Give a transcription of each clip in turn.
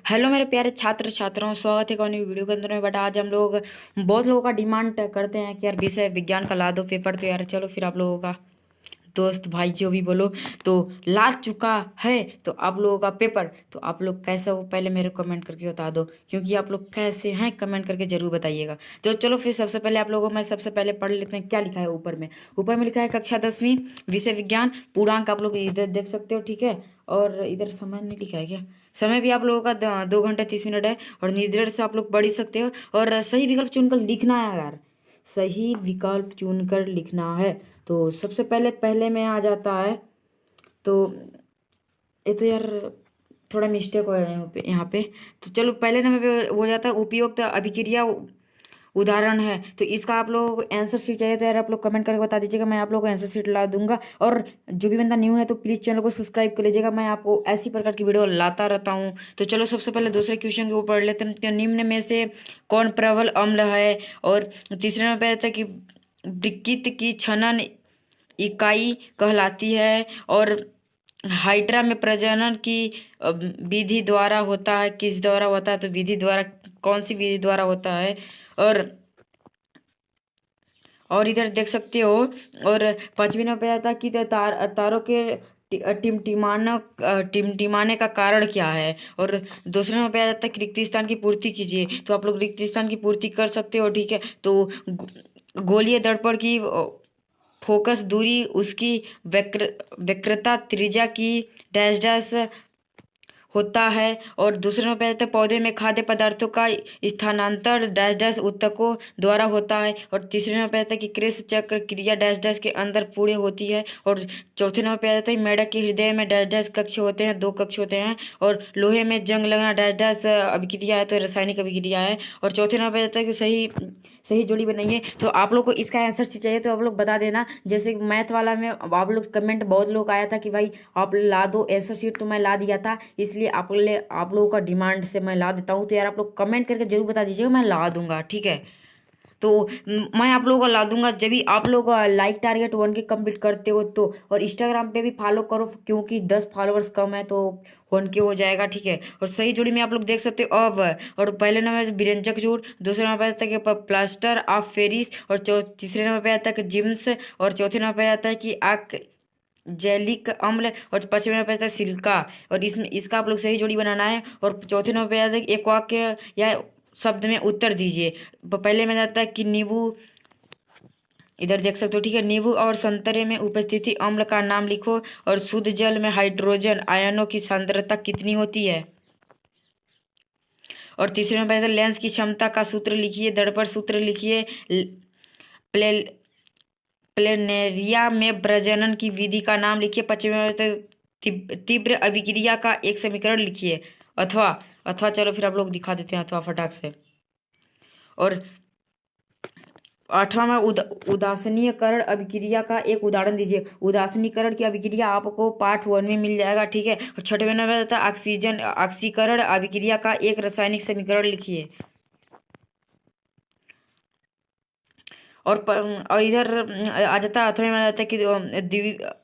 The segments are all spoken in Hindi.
हेलो मेरे प्यारे छात्र छात्राओं, स्वागत है एक और नई वीडियो के अंदर में। बट आज हम लोग बहुत लोगों का डिमांड करते हैं कि यार विषय विज्ञान का ला दो पेपर। तो यार चलो फिर आप लोगों का दोस्त भाई जो भी बोलो तो ला चुका है। तो आप लोगों का पेपर तो आप लोग कैसे हो पहले मेरे कमेंट करके बता दो, क्योंकि आप लोग कैसे हैं कमेंट करके जरूर बताइएगा। तो चलो फिर सबसे पहले आप लोगों को मैं सबसे पहले पढ़ लेते हैं क्या लिखा है ऊपर में। ऊपर में लिखा है कक्षा 10वीं विषय विज्ञान पूर्णांक, आप लोग इधर देख सकते हो, ठीक है। और इधर समय नहीं लिखा है क्या? समय भी आप लोगों का 2 घंटे 30 मिनट है। और निर्देश से आप लोग पढ़ ही सकते हो। और सही विकल्प चुनकर लिखना है यार, सही विकल्प चुनकर लिखना है। तो सबसे पहले पहले में आ जाता है। तो ये तो यार थोड़ा मिस्टेक हो रहा है यहाँ पे। तो चलो पहले नंबर पे हो जाता है उपयुक्त अभिक्रिया उदाहरण है। तो इसका आप लोग आंसर शीट चाहिए तो यार आप लोग कमेंट करके बता दीजिएगा, मैं आप लोग को आंसर शीट ला दूंगा। और जो भी बंदा न्यू है तो प्लीज़ चैनल को सब्सक्राइब कर लीजिएगा, मैं आपको ऐसी प्रकार की वीडियो लाता रहता हूँ। तो चलो सबसे पहले दूसरे क्वेश्चन के ऊपर पढ़ लेते हैं। तो निम्न में से कौन प्रबल अम्ल है? और तीसरे में कहता है कि वृक्कित की छनन इकाई कहलाती है। और हाइड्रा में प्रजनन की विधि द्वारा होता है, किस द्वारा होता है? तो विधि द्वारा, कौन सी विधि द्वारा होता है? और इधर देख सकते हो। और पांचवी नंबर पे आता है कि तारों के टिमटिमाने का कारण क्या है? और दूसरे नंबर पे आ जाता है कि रिक्त स्थान की पूर्ति कीजिए। तो आप लोग रिक्त स्थान की पूर्ति कर सकते हो, ठीक है। तो गोलीय दर्पण की फोकस दूरी, उसकी वक्रता, त्रिज्या की डैश डैश होता है। और दूसरे में कहते हैं पौधे में खाद्य पदार्थों का स्थानांतर डैश डैश ऊतकों द्वारा होता है। और तीसरे में कहते हैं कि कृषि चक्र क्रिया डैश डैश के अंदर पूरे होती है। और चौथे नंबर पे आ जाता है मेढक के हृदय में डैश डैश कक्ष होते हैं, 2 कक्ष होते हैं। और लोहे में जंग लगना डैश डैश अभिक्रिया है, तो रासायनिक अभिक्रिया है। और चौथे नंबर पे आ जाता है कि सही सही जोड़ी बनाइए। तो आप लोग को इसका आंसर चाहिए तो आप लोग बता देना। जैसे मैथ वाला में आप लोग कमेंट बहुत लोग आया था कि भाई आप ला दो आंसर शीट, तो मैं ला दिया था, इसलिए आप लोगों का डिमांड से मैं ला देता हूँ। तो यार आप लोग कमेंट करके जरूर बता दीजिएगा, मैं ला दूंगा, ठीक है। तो मैं आप लोगों को ला दूंगा जब भी आप लोग लाइक टारगेट 1K कंप्लीट करते हो तो। और इंस्टाग्राम पे भी फॉलो करो, क्योंकि 10 फॉलोअर्स कम है तो 1K हो जाएगा, ठीक है। और सही जोड़ी में आप लोग देख सकते हो अब। और पहले नंबर पे विरंजक जोड़, दूसरे नंबर पे आता है कि प्लास्टर ऑफ पेरिस। और तीसरे नंबर पे आता है कि जिम्स। और चौथे नंबर पे आता है कि आक जैलिक अम्ल। और पांचवें नंबर पे आता है सिल्का। और इसमें इसका आप लोग सही जोड़ी बनाना है। और चौथे नंबर पे आता है कि एक वाक्य या शब्द में उत्तर दीजिए। पहले में आता है कि नींबू, इधर देख सकते हो, ठीक है। नींबू और संतरे में उपस्थिति अम्ल का नाम लिखो। और शुद्ध जल में हाइड्रोजन आयनों की सांद्रता कितनी होती है? और तीसरे में आता है लेंस की क्षमता का सूत्र लिखिए, दर्पण सूत्र लिखिए। प्ले प्लेनेरिया में प्रजनन की विधि का नाम लिखिए। पांचवें में आता है तीव्र अभिक्रिया का एक समीकरण लिखिए। अथवा अथवा चलो फिर आप लोग दिखा देते हैं अथवा फटाक से। और आठवां में उदासीनीकरण अभिक्रिया का एक उदाहरण दीजिए। उदासीनीकरण की अभिक्रिया आपको पार्ट 1 में मिल जाएगा, ठीक है। और छठवें नंबर आता है ऑक्सीजन ऑक्सीकरण अभिक्रिया का एक रासायनिक समीकरण लिखिए। और इधर आ जाता है आठवें में आ जाता है कि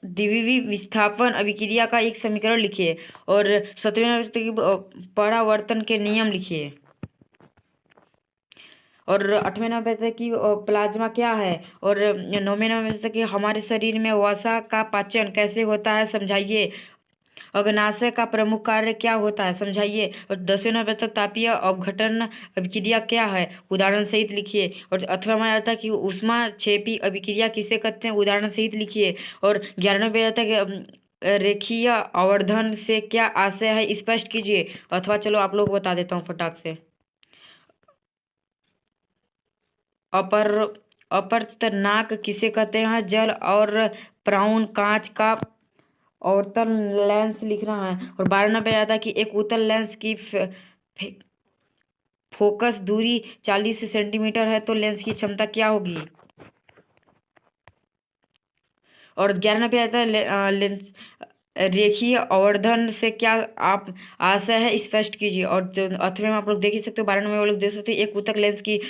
द्विवीय विस्थापन अभिक्रिया का एक समीकरण लिखिए। और सातवें में आ जाता है कि परावर्तन के नियम लिखिए। और आठवें नंबर पे आता है कि प्लाज्मा क्या है। और नौवें नंबर पे आता है कि हमारे शरीर में वसा का पाचन कैसे होता है, समझाइए। अग्नाशय का प्रमुख कार्य क्या होता है, समझाइए। और 10वें नंबर तक तापीय अवघटन अभिक्रिया क्या है, उदाहरण सहित लिखिए। और अथवा में आता है कि उष्मा क्षेपी अभिक्रिया किसे कहते हैं, उदाहरण सहित लिखिए। और 11वें पे आता है कि रेखीय आवर्धन से क्या आशय है, स्पष्ट कीजिए। अथवा चलो आप लोग बता देता हूँ फटाक से। अपर अपवर्तनांक किसे कहते हैं, जल और प्राउन कांच का अवतल लेंस लिखना है। और 12 पे आता है कि एक उत्तल लेंस की फोकस दूरी 40 सेंटीमीटर है तो लेंस की क्षमता क्या होगी। और 11 पे आता है लेंस रेखीय आवर्धन से क्या आप आशय है, स्पष्ट कीजिए। और 8वें में आप लोग देख ही सकते हो, 12 में आप लोग देख सकते हो एक उत्तक लेंस की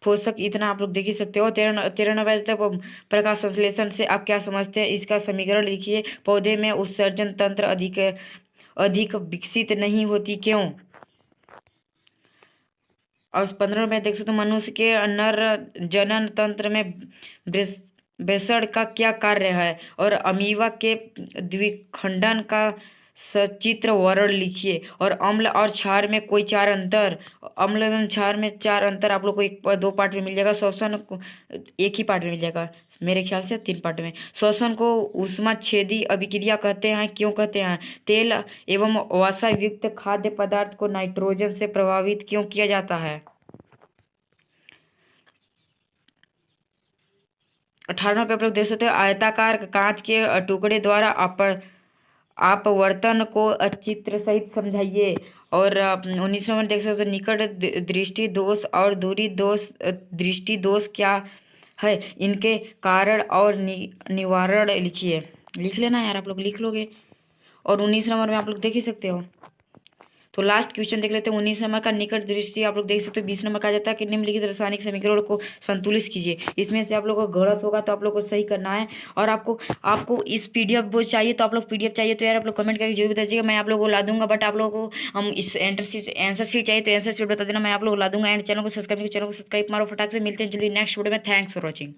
फोकस इतना आप लोग देख ही सकते हो। 13 नंबर तक प्रकाश संश्लेषण से आप क्या समझते हैं, इसका समीकरण लिखिए। पौधे में उत्सर्जन तंत्र अधिक अधिक विकसित नहीं होती, क्यों? और 15 में देख सकते हो, मनुष्य के नर जनन तंत्र में वृषण का क्या कार्य है, और अमीबा के द्विखंडन का सचित्र वर्णन लिखिए, और अम्ल और क्षार में कोई चार अंतर, अम्ल एवं क्षार में चार अंतर आप लोग को एक दो पार्ट में मिल जाएगा। श्वसन एक ही पार्ट में मिल जाएगा, मेरे ख्याल से 3 पार्ट में। श्वसन को ऊष्मा छेदी अभिक्रिया कहते हैं। क्यों कहते हैं? तेल एवं वसा युक्त खाद्य पदार्थ को नाइट्रोजन से प्रभावित क्यों किया जाता है? 18 पे आप लोग देख सकते हो, आयताकार कांच के टुकड़े द्वारा अपवर्तन को चित्र सहित समझाइए। और 19 नंबर देख सकते हो, निकट दृष्टि दोष और दूरी दोष दृष्टि दोष क्या है, इनके कारण और निवारण लिखिए। लिख लेना यार, आप लोग लिख लोगे। और 19 नंबर में आप लोग देख ही सकते हो। तो लास्ट क्वेश्चन देख लेते हैं। 19 नंबर का निकट दृष्टि आप लोग देख सकते हो। 20 नंबर का जाता है कि निम्नलिखित रासायनिक समीकरण को संतुलित कीजिए। इसमें से आप लोगों को गलत होगा तो आप लोग को सही करना है। और आपको आपको इस पीडीएफ वो चाहिए तो आप लोग पीडीएफ चाहिए तो यार आप लोग कमेंट करके जरूर बता दीजिएगा, मैं आप लोगों को ला दूंगा। बट आप लोगों को हम इस आंसर शीट चाहिए तो आंसर शीट बता देना, मैं आप लोग ला दूंगा। एंड चैनल को सब्सक्राइब मारो फटाक से। मिलते हैं जल्दी नेक्स्ट वीडियो में। Thanks for watching.